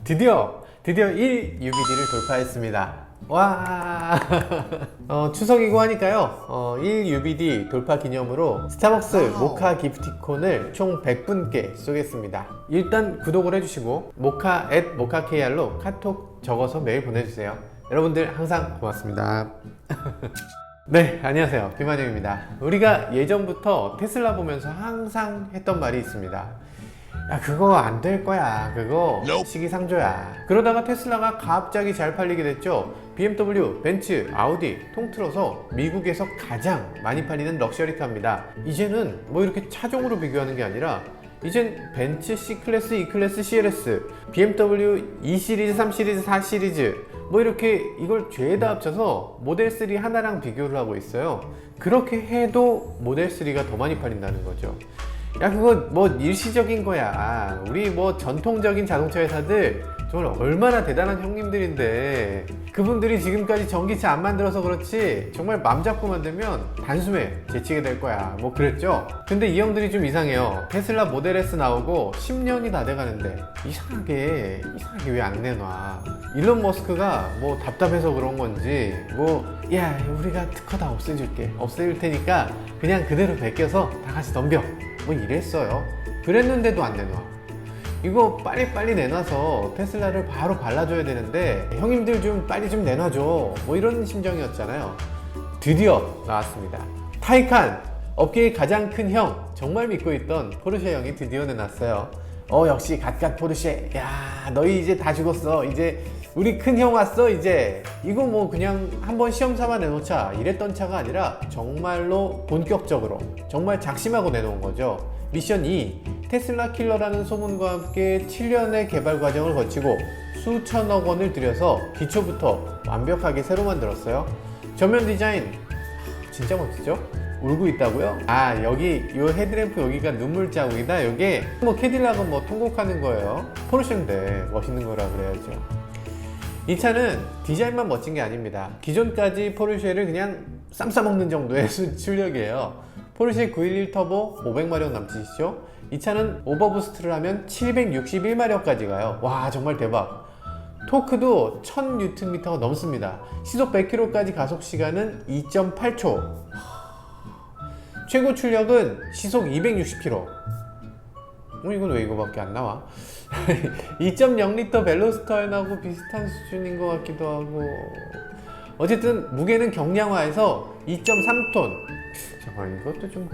드디어 1UBD를 돌파했습니다. 와 추석이고 하니까요 1UBD 돌파 기념으로 스타벅스 모카 기프티콘을 총 100분께 쏘겠습니다. 일단 구독을 해주시고 모카 @mokakr로 카톡 적어서 메일 보내주세요. 여러분들 항상 고맙습니다. 네, 안녕하세요, 김한영입니다. 우리가 예전부터 테슬라 보면서 항상 했던 말이 있습니다. 야, 그거 안 될 거야. 그거 시기상조야. 그러다가 테슬라가 갑자기 잘 팔리게 됐죠. BMW, 벤츠, 아우디 통틀어서 미국에서 가장 많이 팔리는 럭셔리카입니다. 이제는 뭐 이렇게 차종으로 비교하는 게 아니라 이젠 벤츠 C클래스, E클래스, CLS, BMW 2시리즈, 3시리즈, 4시리즈 뭐 이렇게 이걸 죄다 합쳐서 모델 3 하나랑 비교를 하고 있어요. 그렇게 해도 모델 3가 더 많이 팔린다는 거죠. 야, 그거 뭐 일시적인 거야. 우리 뭐 전통적인 자동차 회사들 정말 얼마나 대단한 형님들인데 그분들이 지금까지 전기차 안 만들어서 그렇지 정말 맘 잡고 만들면 단숨에 제치게 될 거야, 뭐 그랬죠. 근데 이 형들이 좀 이상해요. 테슬라 모델 S 나오고 10년이 다 돼가는데 이상하게 왜 안 내놔. 일론 머스크가 뭐 답답해서 그런 건지 뭐 야, 우리가 특허 다 없애줄 테니까 그냥 그대로 베껴서 다 같이 덤벼 뭐 이랬어요. 그랬는데도 안 내놔. 이거 빨리 내놔서 테슬라를 바로 발라줘야 되는데 형님들 좀 빨리 좀 내놔줘 뭐 이런 심정이었잖아요. 드디어 나왔습니다. 타이칸, 업계의 가장 큰 형, 정말 믿고 있던 포르쉐 형이 드디어 내놨어요. 역시 갓갓 포르쉐. 야, 너희 이제 다 죽었어. 이제 우리 큰 형 왔어. 이제 이거 뭐 그냥 한번 시험 삼아 내놓자 이랬던 차가 아니라 정말로 본격적으로 정말 작심하고 내놓은 거죠. 미션 2, 테슬라 킬러라는 소문과 함께 7년의 개발 과정을 거치고 수천억 원을 들여서 기초부터 완벽하게 새로 만들었어요. 전면 디자인 진짜 멋지죠? 울고 있다고요? 아, 여기 요 헤드램프 여기가 눈물 자국이다. 이게 뭐 캐딜락은 뭐 통곡하는 거예요. 포르쉐인데 멋있는 거라 그래야죠. 이 차는 디자인만 멋진 게 아닙니다. 기존까지 포르쉐를 그냥 쌈 싸먹는 정도의 출력이에요. 포르쉐 911 터보 500마력 남짓이죠. 이 차는 오버부스트를 하면 761마력까지 가요. 와, 정말 대박. 토크도 1000Nm가 넘습니다. 시속 100km까지 가속 시간은 2.8초. 최고 출력은 시속 260km. 이건 왜 이거밖에 안 나와? 2.0L 벨로스터연하고 비슷한 수준인 것 같기도 하고. 어쨌든 무게는 경량화해서 2.3톤. 잠깐, 이것도 좀...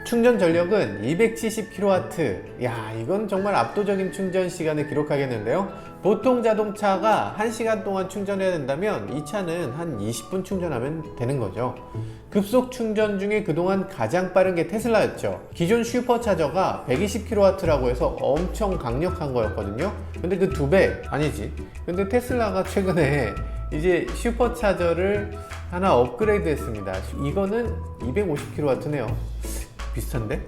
충전 전력은 270kW. 야, 이건 정말 압도적인 충전 시간을 기록하겠는데요. 보통 자동차가 1시간 동안 충전해야 된다면 이 차는 한 20분 충전하면 되는 거죠. 급속 충전 중에 그동안 가장 빠른 게 테슬라였죠. 기존 슈퍼차저가 120kW라고 해서 엄청 강력한 거였거든요. 근데 그 2배 아니지. 근데 테슬라가 최근에 이제 슈퍼차저를 하나 업그레이드 했습니다. 이거는 250kW네요. 비슷한데?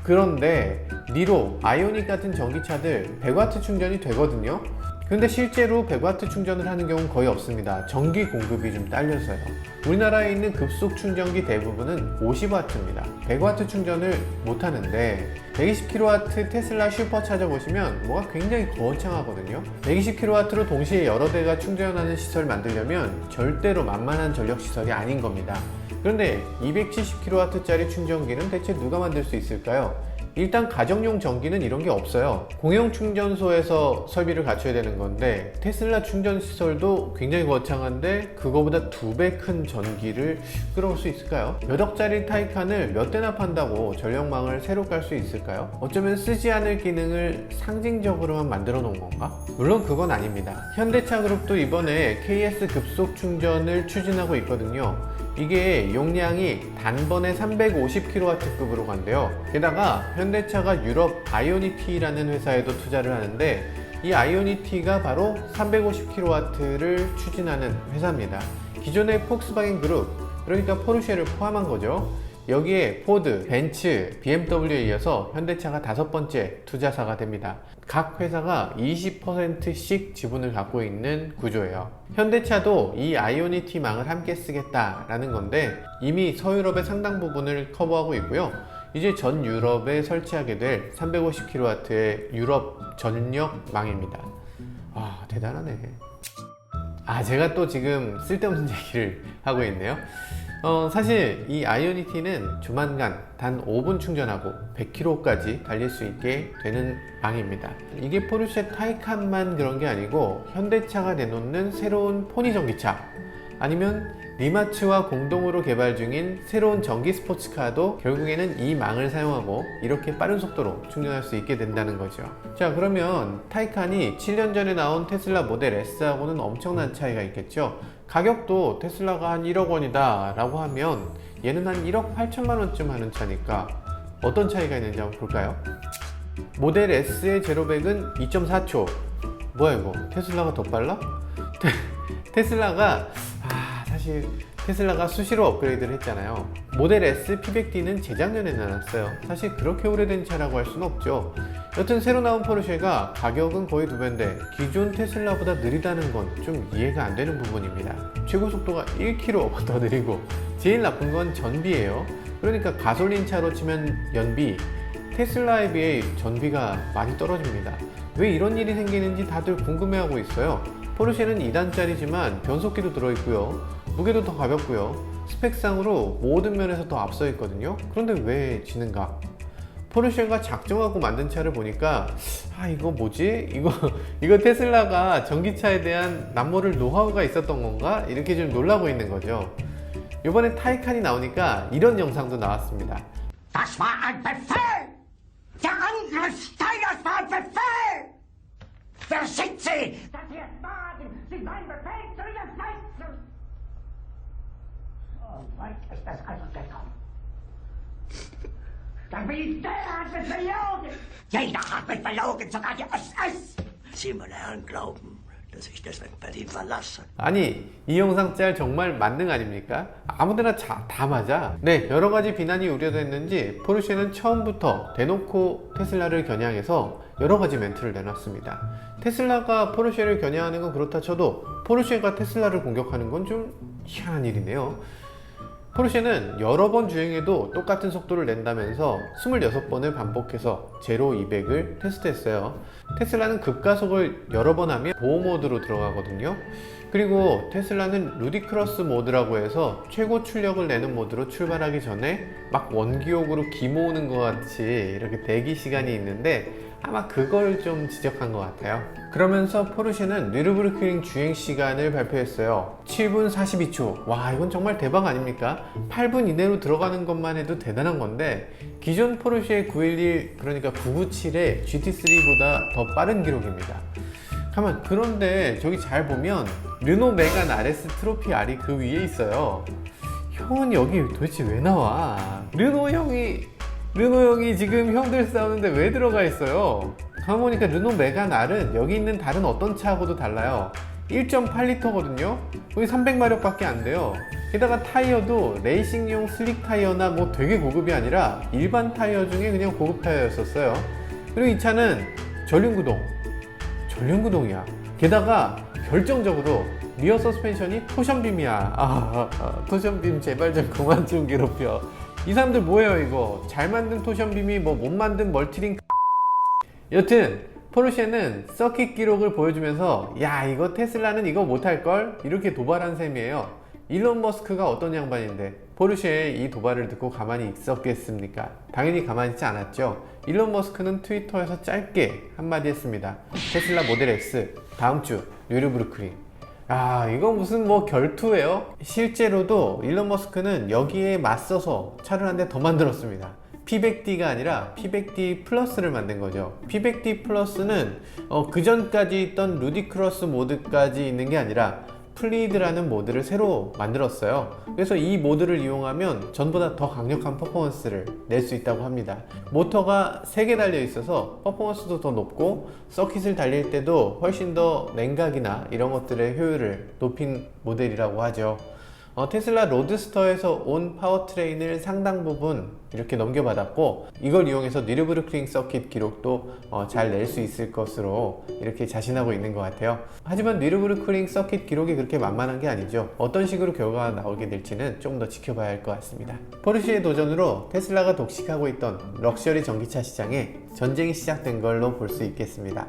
그런데 니로, 아이오닉 같은 전기차들 100W 충전이 되거든요. 근데 실제로 100W 충전을 하는 경우는 거의 없습니다. 전기 공급이 좀 딸려서요. 우리나라에 있는 급속 충전기 대부분은 50W입니다. 100W 충전을 못 하는데 120kW 테슬라 슈퍼차저 보시면 뭐가 굉장히 거창하거든요. 120kW로 동시에 여러 대가 충전하는 시설을 만들려면 절대로 만만한 전력 시설이 아닌 겁니다. 그런데 270kW짜리 충전기는 대체 누가 만들 수 있을까요? 일단 가정용 전기는 이런 게 없어요. 공용 충전소에서 설비를 갖춰야 되는 건데 테슬라 충전 시설도 굉장히 거창한데 그거보다 2배 큰 전기를 끌어올 수 있을까요? 몇 억짜리 타이칸을 몇 대나 판다고 전력망을 새로 깔 수 있을까요? 어쩌면 쓰지 않을 기능을 상징적으로만 만들어 놓은 건가? 물론 그건 아닙니다. 현대차 그룹도 이번에 KS 급속 충전을 추진하고 있거든요. 이게 용량이 단번에 350kW급으로 간대요. 게다가 현대차가 유럽 아이오니티라는 회사에도 투자를 하는데 이 아이오니티가 바로 350kW를 추진하는 회사입니다. 기존의 폭스바겐 그룹, 그러니까 포르쉐를 포함한 거죠. 여기에 포드, 벤츠, BMW에 이어서 현대차가 5번째 투자사가 됩니다. 각 회사가 20%씩 지분을 갖고 있는 구조예요. 현대차도 이 아이오니티 망을 함께 쓰겠다라는 건데 이미 서유럽의 상당 부분을 커버하고 있고요. 이제 전 유럽에 설치하게 될 350kW의 유럽 전력망입니다. 와, 대단하네. 제가 또 지금 쓸데없는 얘기를 하고 있네요. 사실 이 아이오니티는 조만간 단 5분 충전하고 100km까지 달릴 수 있게 되는 망입니다. 이게 포르쉐 타이칸만 그런 게 아니고 현대차가 내놓는 새로운 포니 전기차, 아니면 리마츠와 공동으로 개발 중인 새로운 전기 스포츠카도 결국에는 이 망을 사용하고 이렇게 빠른 속도로 충전할 수 있게 된다는 거죠. 자, 그러면 타이칸이 7년 전에 나온 테슬라 모델 S하고는 엄청난 차이가 있겠죠. 가격도 테슬라가 한 1억 원이다 라고 하면 얘는 한 1억 8천만 원쯤 하는 차니까 어떤 차이가 있는지 한번 볼까요? 모델 S의 제로백은 2.4초. 뭐야 이거, 테슬라가 더 빨라? 테슬라가 사실 테슬라가 수시로 업그레이드를 했잖아요. 모델 S P100D는 재작년에 나왔어요. 사실 그렇게 오래된 차라고 할 수는 없죠. 여튼 새로 나온 포르쉐가 가격은 거의 2배인데 기존 테슬라보다 느리다는 건 좀 이해가 안 되는 부분입니다. 최고 속도가 1km 더 느리고 제일 나쁜 건 전비예요. 그러니까 가솔린 차로 치면 연비, 테슬라에 비해 전비가 많이 떨어집니다. 왜 이런 일이 생기는지 다들 궁금해하고 있어요. 포르쉐는 2단짜리지만 변속기도 들어있고요, 무게도 더 가볍고요, 스펙상으로 모든 면에서 더 앞서 있거든요. 그런데 왜 지는가? 포르쉐가 작정하고 만든 차를 보니까 이거 뭐지? 이거 테슬라가 전기차에 대한 남모를 노하우가 있었던 건가? 이렇게 좀 놀라고 있는 거죠. 이번에 타이칸이 나오니까 이런 영상도 나왔습니다. Das war ein Befehl! Der Angriff Steigers war ein Befehl! Wer schickt Sie? Dass Sie es wagen, sich meinen Befehl zu widersetzen! So weit ist es also gekommen. Der Militär hat mich belogen! Jeder hat mich belogen, sogar die SS! Sie, meine Herren, glauben, dass ich deswegen Berlin verlasse. 아니, 이 영상 짤 정말 만능 아닙니까? 아무데나 다 맞아. 네, 여러가지 비난이 우려됐는지 포르쉐는 처음부터 대놓고 테슬라를 겨냥해서 여러가지 멘트를 내놨습니다. 테슬라가 포르쉐를 겨냥하는 건 그렇다 쳐도 포르쉐가 테슬라를 공격하는 건 좀 희한한 일이네요. 포르쉐는 여러 번 주행해도 똑같은 속도를 낸다면서 26번을 반복해서 0, 200을 테스트했어요. 테슬라는 급가속을 여러 번 하면 보호 모드로 들어가거든요. 그리고 테슬라는 루디크러스 모드라고 해서 최고 출력을 내는 모드로 출발하기 전에 막 원기옥으로 기 모으는 것 같이 이렇게 대기 시간이 있는데 아마 그걸 좀 지적한 것 같아요. 그러면서 포르쉐는 뉘르부르크링 주행 시간을 발표했어요. 7분 42초. 와, 이건 정말 대박 아닙니까? 8분 이내로 들어가는 것만 해도 대단한 건데 기존 포르쉐 911, 그러니까 997의 GT3보다 더 빠른 기록입니다. 가만, 그런데 저기 잘 보면 르노 메간 RS 트로피 R이 그 위에 있어요. 형은 여기 도대체 왜 나와? 르노 형이 지금 형들 싸우는데 왜 들어가 있어요? 가만 보니까 르노 메간 R은 여기 있는 다른 어떤 차하고도 달라요. 1.8L거든요? 거기 300마력 밖에 안 돼요. 게다가 타이어도 레이싱용 슬릭 타이어나 뭐 되게 고급이 아니라 일반 타이어 중에 그냥 고급 타이어였었어요. 그리고 이 차는 전륜구동이야. 게다가 결정적으로 리어 서스펜션이 토션빔이야. 토션빔 제발 좀 그만 좀 괴롭혀. 이 사람들 뭐예요 이거? 잘 만든 토션빔이 뭐 못 만든 멀티링. 여튼 포르쉐는 서킷 기록을 보여주면서 야, 이거 테슬라는 이거 못할걸? 이렇게 도발한 셈이에요. 일론 머스크가 어떤 양반인데 포르쉐의 이 도발을 듣고 가만히 있었겠습니까? 당연히 가만히 있지 않았죠. 일론 머스크는 트위터에서 짧게 한마디 했습니다. 테슬라 모델 X 다음 주 뉘르부르크링. 이거 무슨 뭐 결투예요? 실제로도 일론 머스크는 여기에 맞서서 차를 한 대 더 만들었습니다. P100D가 아니라 P100D 플러스를 만든 거죠. P100D 플러스는 그 전까지 있던 루디크러스 모드까지 있는 게 아니라 플리드라는 모드를 새로 만들었어요. 그래서 이 모드를 이용하면 전보다 더 강력한 퍼포먼스를 낼 수 있다고 합니다. 모터가 3개 달려 있어서 퍼포먼스도 더 높고 서킷을 달릴 때도 훨씬 더 냉각이나 이런 것들의 효율을 높인 모델이라고 하죠. 테슬라 로드스터에서 온 파워트레인을 상당 부분 이렇게 넘겨받았고 이걸 이용해서 뉘르부르크링 서킷 기록도 잘 낼 수 있을 것으로 이렇게 자신하고 있는 것 같아요. 하지만 뉘르부르크링 서킷 기록이 그렇게 만만한 게 아니죠. 어떤 식으로 결과가 나오게 될지는 조금 더 지켜봐야 할 것 같습니다. 포르쉐의 도전으로 테슬라가 독식하고 있던 럭셔리 전기차 시장에 전쟁이 시작된 걸로 볼 수 있겠습니다.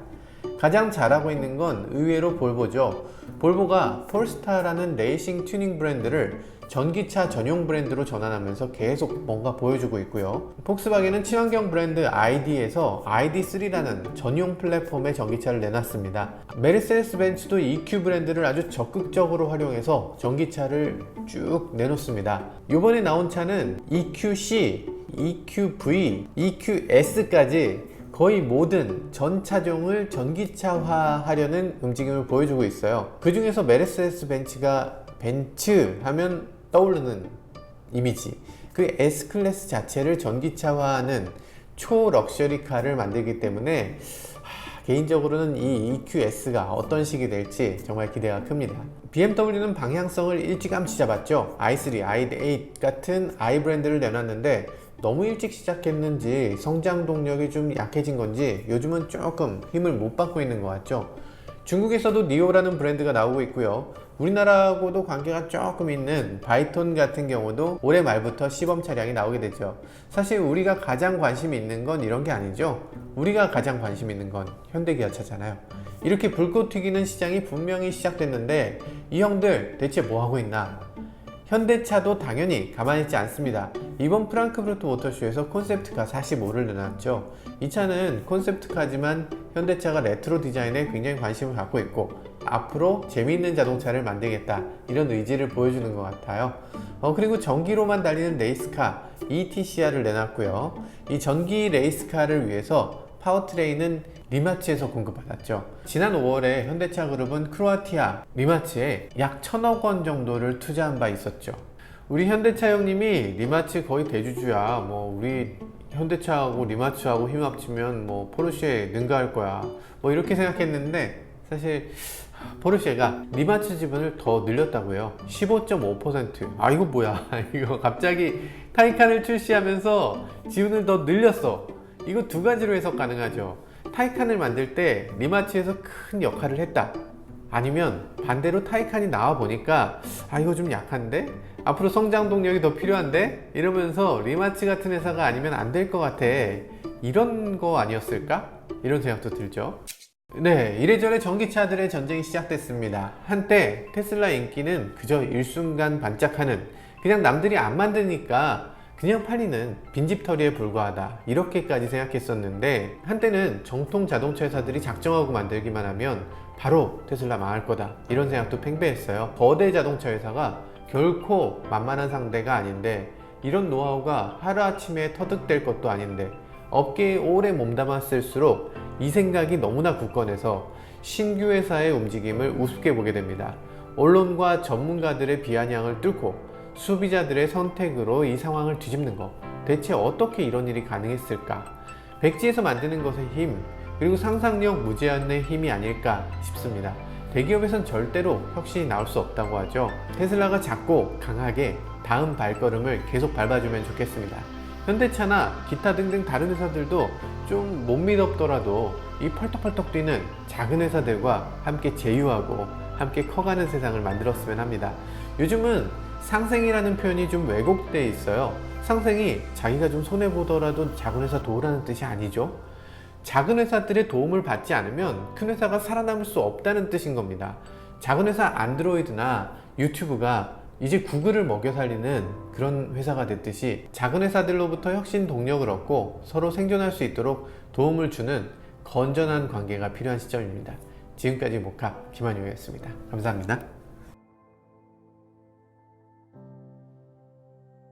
가장 잘하고 있는 건 의외로 볼보죠. 볼보가 폴스타라는 레이싱 튜닝 브랜드를 전기차 전용 브랜드로 전환하면서 계속 뭔가 보여주고 있고요. 폭스바겐은 친환경 브랜드 ID에서 ID3라는 전용 플랫폼의 전기차를 내놨습니다. 메르세데스 벤츠도 EQ 브랜드를 아주 적극적으로 활용해서 전기차를 쭉 내놓습니다. 이번에 나온 차는 EQC, EQV, EQS까지 거의 모든 전 차종을 전기차화하려는 움직임을 보여주고 있어요. 그 중에서 메르세데스 벤츠가 벤츠 하면 떠오르는 이미지, 그 S클래스 자체를 전기차화하는 초럭셔리 카를 만들기 때문에 개인적으로는 이 EQS가 어떤 식이 될지 정말 기대가 큽니다. BMW는 방향성을 일찌감치 잡았죠. i3, i8 같은 i 브랜드를 내놨는데 너무 일찍 시작했는지 성장 동력이 좀 약해진 건지 요즘은 조금 힘을 못 받고 있는 것 같죠. 중국에서도 니오라는 브랜드가 나오고 있고요. 우리나라하고도 관계가 조금 있는 바이톤 같은 경우도 올해 말부터 시범 차량이 나오게 되죠. 사실 우리가 가장 관심 있는 건 이런 게 아니죠. 우리가 가장 관심 있는 건 현대기아차잖아요. 이렇게 불꽃 튀기는 시장이 분명히 시작됐는데 이 형들 대체 뭐 하고 있나? 현대차도 당연히 가만히 있지 않습니다. 이번 프랑크푸르트 모터쇼에서 콘셉트카 45를 내놨죠. 이 차는 콘셉트카지만 현대차가 레트로 디자인에 굉장히 관심을 갖고 있고 앞으로 재미있는 자동차를 만들겠다 이런 의지를 보여주는 것 같아요. 그리고 전기로만 달리는 레이스카 ETCR을 내놨고요. 이 전기 레이스카를 위해서 파워트레인은 리마츠에서 공급받았죠. 지난 5월에 현대차 그룹은 크로아티아 리마츠에 약 1,000억 원 정도를 투자한 바 있었죠. 우리 현대차 형님이 리마츠 거의 대주주야. 뭐 우리 현대차하고 리마츠하고 힘 합치면 뭐 포르쉐 능가할 거야. 뭐 이렇게 생각했는데 사실 포르쉐가 리마츠 지분을 더 늘렸다고요. 15.5%. 아 이거 뭐야? 이거 갑자기 타이칸을 출시하면서 지분을 더 늘렸어. 이거 두 가지로 해석 가능하죠. 타이칸을 만들 때 리마츠에서 큰 역할을 했다. 아니면 반대로 타이칸이 나와 보니까 아 이거 좀 약한데? 앞으로 성장 동력이 더 필요한데? 이러면서 리마츠 같은 회사가 아니면 안 될 것 같아. 이런 거 아니었을까? 이런 생각도 들죠. 네, 이래저래 전기차들의 전쟁이 시작됐습니다. 한때 테슬라 인기는 그저 일순간 반짝하는 그냥 남들이 안 만드니까 그냥 팔리는 빈집털이에 불과하다 이렇게까지 생각했었는데 한때는 정통 자동차 회사들이 작정하고 만들기만 하면 바로 테슬라 망할 거다 이런 생각도 팽배했어요. 거대 자동차 회사가 결코 만만한 상대가 아닌데 이런 노하우가 하루아침에 터득될 것도 아닌데 업계에 오래 몸담았을수록 이 생각이 너무나 굳건해서 신규 회사의 움직임을 우습게 보게 됩니다. 언론과 전문가들의 비아냥을 뚫고 소비자들의 선택으로 이 상황을 뒤집는 것, 대체 어떻게 이런 일이 가능했을까? 백지에서 만드는 것의 힘, 그리고 상상력 무제한의 힘이 아닐까 싶습니다. 대기업에선 절대로 혁신이 나올 수 없다고 하죠. 테슬라가 작고 강하게 다음 발걸음을 계속 밟아주면 좋겠습니다. 현대차나 기타 등등 다른 회사들도 좀 못 믿었더라도 이 펄떡펄떡 뛰는 작은 회사들과 함께 제휴하고 함께 커가는 세상을 만들었으면 합니다. 요즘은 상생이라는 표현이 좀 왜곡돼 있어요. 상생이 자기가 좀 손해보더라도 작은 회사 도우라는 뜻이 아니죠. 작은 회사들의 도움을 받지 않으면 큰 회사가 살아남을 수 없다는 뜻인 겁니다. 작은 회사 안드로이드나 유튜브가 이제 구글을 먹여 살리는 그런 회사가 됐듯이 작은 회사들로부터 혁신 동력을 얻고 서로 생존할 수 있도록 도움을 주는 건전한 관계가 필요한 시점입니다. 지금까지 모카 김한용이었습니다. 감사합니다.